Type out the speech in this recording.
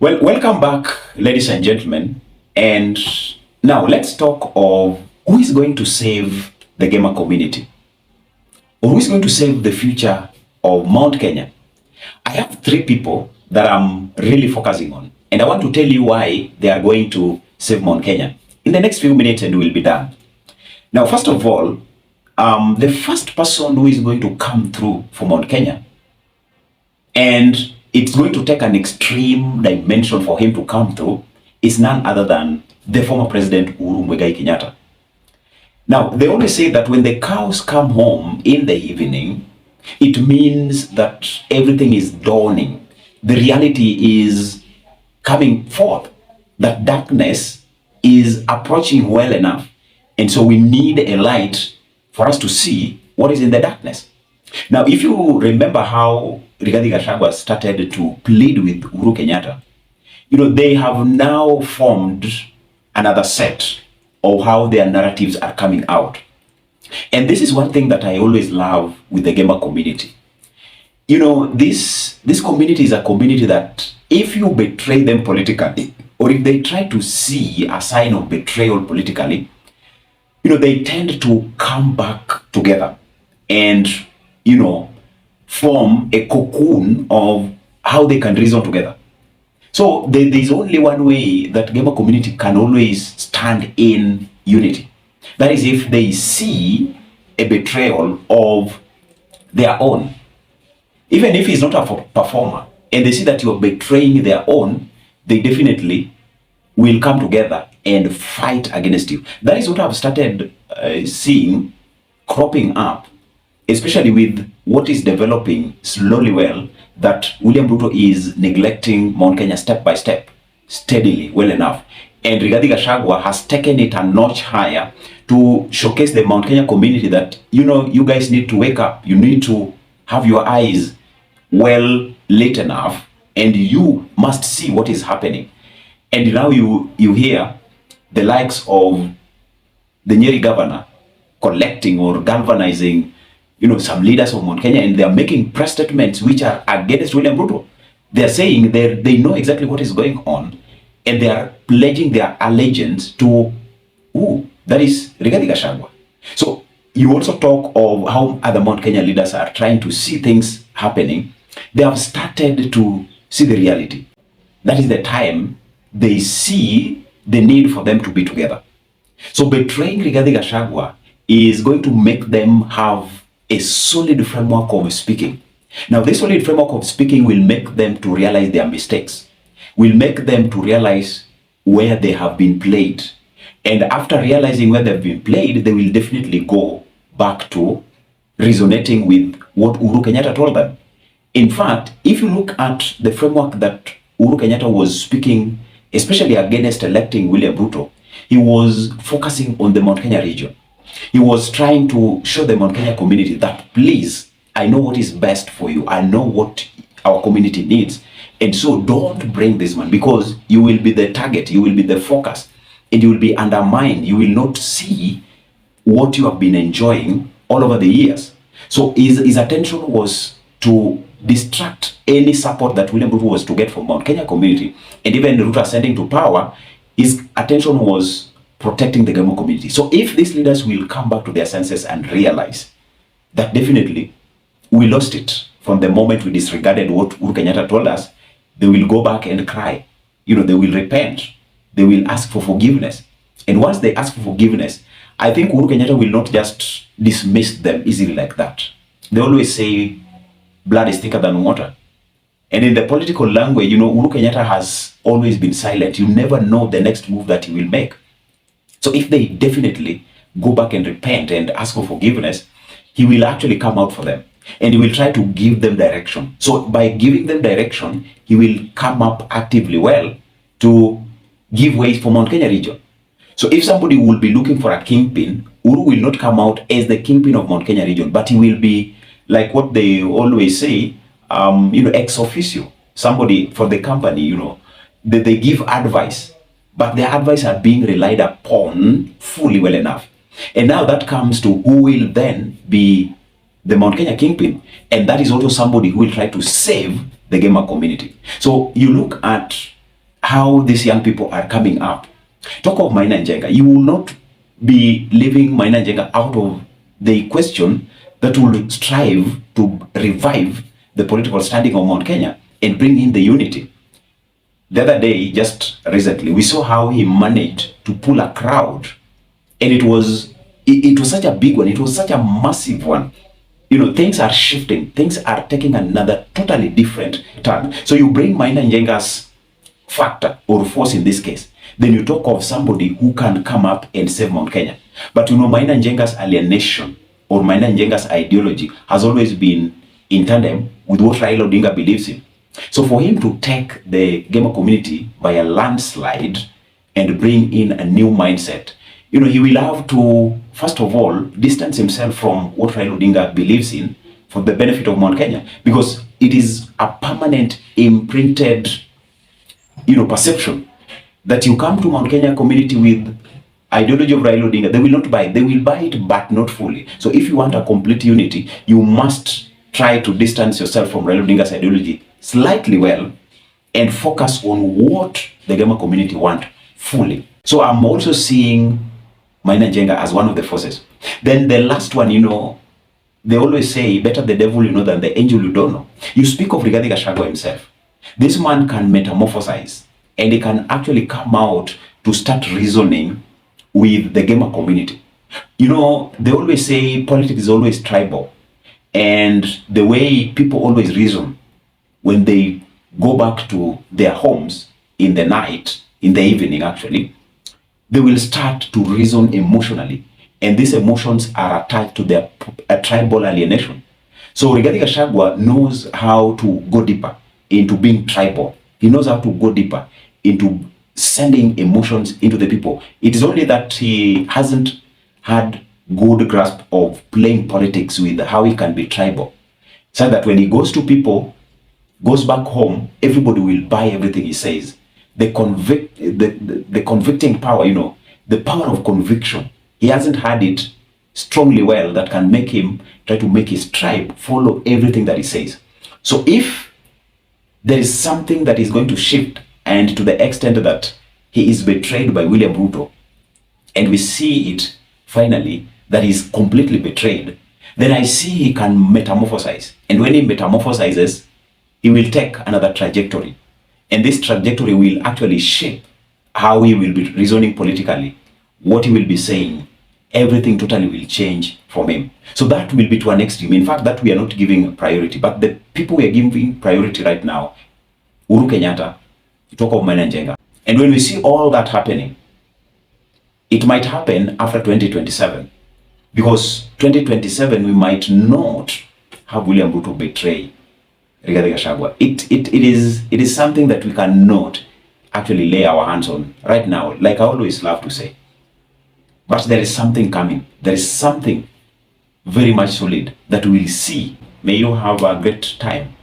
Well, welcome back, ladies and gentlemen. And now let's talk of who is going to save the gamer community, or who is going to save the future of Mount Kenya. I have three people that I'm really focusing on, and I want to tell you why they are going to save Mount Kenya in the next few minutes, and we'll be done. Now, first of all, the first person who is going to come through for Mount Kenya, and it's going to take an extreme dimension for him to come through, is none other than the former president Uhuru Maina Jenga. Now, they always say that when the cows come home in the evening, it means that everything is dawning. The reality is coming forth, that darkness is approaching well enough. And so we need a light for us to see what is in the darkness. Now, if you remember how Gachagua started to plead with Uhuru Kenyatta, they have now formed another set of how their narratives are coming out. And this is one thing that I always love with the gamer community. This community is a community that if you betray them politically, or if they try to see a sign of betrayal politically, they tend to come back together and, form a cocoon of how they can reason together. So there's only one way that gamer community can always stand in unity. That is if they see a betrayal of their own. Even if he's not a performer, and they see that you're betraying their own, they definitely will come together and fight against you. That is what I've started seeing cropping up, especially with what is developing slowly well, that William Ruto is neglecting Mount Kenya step by step, steadily, well enough. And Gachagua has taken it a notch higher to showcase the Mount Kenya community that, you guys need to wake up. You need to have your eyes well lit enough, and you must see what is happening. And now you hear the likes of the Nyeri governor collecting or galvanizing, some leaders of Mount Kenya, and they are making press statements which are against William Ruto. They are saying they know exactly what is going on, and they are pledging their allegiance to who? That is Rigathi Gachagua. So you also talk of how other Mount Kenya leaders are trying to see things happening. They have started to see the reality. That is the time they see the need for them to be together. So betraying Rigathi Gachagua is going to make them have a solid framework of speaking. Now, this solid framework of speaking will make them to realize their mistakes, will make them to realize where they have been played. And after realizing where they've been played, they will definitely go back to resonating with what Uhuru Kenyatta told them. In fact, if you look at the framework that Uhuru Kenyatta was speaking, especially against electing William Ruto, he was focusing on the Mount Kenya region. He was trying to show the Mount Kenya community that, please, I know what is best for you. I know what our community needs. And so don't bring this man, because you will be the target, you will be the focus, and you will be undermined. You will not see what you have been enjoying all over the years. So his attention was to distract any support that William Ruto was to get from Mount Kenya community. And even Ruto ascending to power, his attention was protecting the gamer community. So if these leaders will come back to their senses and realize that definitely we lost it from the moment we disregarded what Uhuru Kenyatta told us, they will go back and cry. They will repent. They will ask for forgiveness. And once they ask for forgiveness, I think Uhuru Kenyatta will not just dismiss them easily like that. They always say blood is thicker than water. And in the political language, Uhuru Kenyatta has always been silent. You never know the next move that he will make. So if they definitely go back and repent and ask for forgiveness, he will actually come out for them. And he will try to give them direction. So by giving them direction, he will come up actively well to give way for Mount Kenya region. So if somebody will be looking for a kingpin, Uhuru will not come out as the kingpin of Mount Kenya region, but he will be like what they always say, ex officio, somebody for the company, they give advice, but their advice are being relied upon fully well enough. And now that comes to who will then be the Mount Kenya kingpin, and that is also somebody who will try to save the gamer community. So you look at how these young people are coming up. Talk of Maina Jenga. You will not be leaving Maina Jenga out of the question that will strive to revive the political standing of Mount Kenya and bring in the unity. The other day, just recently, we saw how he managed to pull a crowd, and it was such a big one. It was such a massive one. You know, things are shifting. Things are taking another totally different turn. So you bring Maina Jenga's factor or force in this case, then you talk of somebody who can come up and save Mount Kenya. But you know, Maina Jenga's alienation or Maina Jenga's ideology has always been in tandem with what Raila Odinga believes in. So for him to take the GEMA community by a landslide and bring in a new mindset, you know, he will have to, first of all, distance himself from what Raila Odinga believes in for the benefit of Mount Kenya, because it is a permanent imprinted, you know, perception that you come to Mount Kenya community with ideology of Raila Odinga. They will not buy it. They will buy it, but not fully. So if you want a complete unity, you must try to distance yourself from Raila Odinga's ideology slightly well and focus on what the GEMA community want fully. So I'm also seeing Maina Jenga as one of the forces. Then the last one, you know, they always say, better the devil you know than the angel you don't know. You speak of Rigathi Gachagua himself. This man can metamorphosize, and he can actually come out to start reasoning with the GEMA community. You know, they always say politics is always tribal, and the way people always reason when they go back to their homes in the night, in the evening actually, they will start to reason emotionally, and these emotions are attached to their tribal alienation. So Rigathi Gachagua knows how to go deeper into being tribal. He knows how to go deeper into sending emotions into the people. It is only that he hasn't had good grasp of playing politics with how he can be tribal, so that when he goes to people, goes back home, everybody will buy everything he says. The convicting power, you know, the power of conviction, he hasn't had it strongly well that can make him try to make his tribe follow everything that he says. So if there is something that is going to shift, and to the extent that he is betrayed by William Ruto, and we see it finally that he is completely betrayed, then I see he can metamorphosize. And when he metamorphosizes, he will take another trajectory. And this trajectory will actually shape how he will be reasoning politically, what he will be saying. Everything totally will change from him. So that will be to an extreme. In fact, that we are not giving priority. But the people we are giving priority right now, Uhuru Kenyatta, talk of Maina Jenga. And when we see all that happening, it might happen after 2027. Because 2027, we might not have William Ruto betray Rigathi Gachagua. It is something that we cannot actually lay our hands on right now, like I always love to say. But there is something coming. There is something very much solid that we'll see. May you have a great time.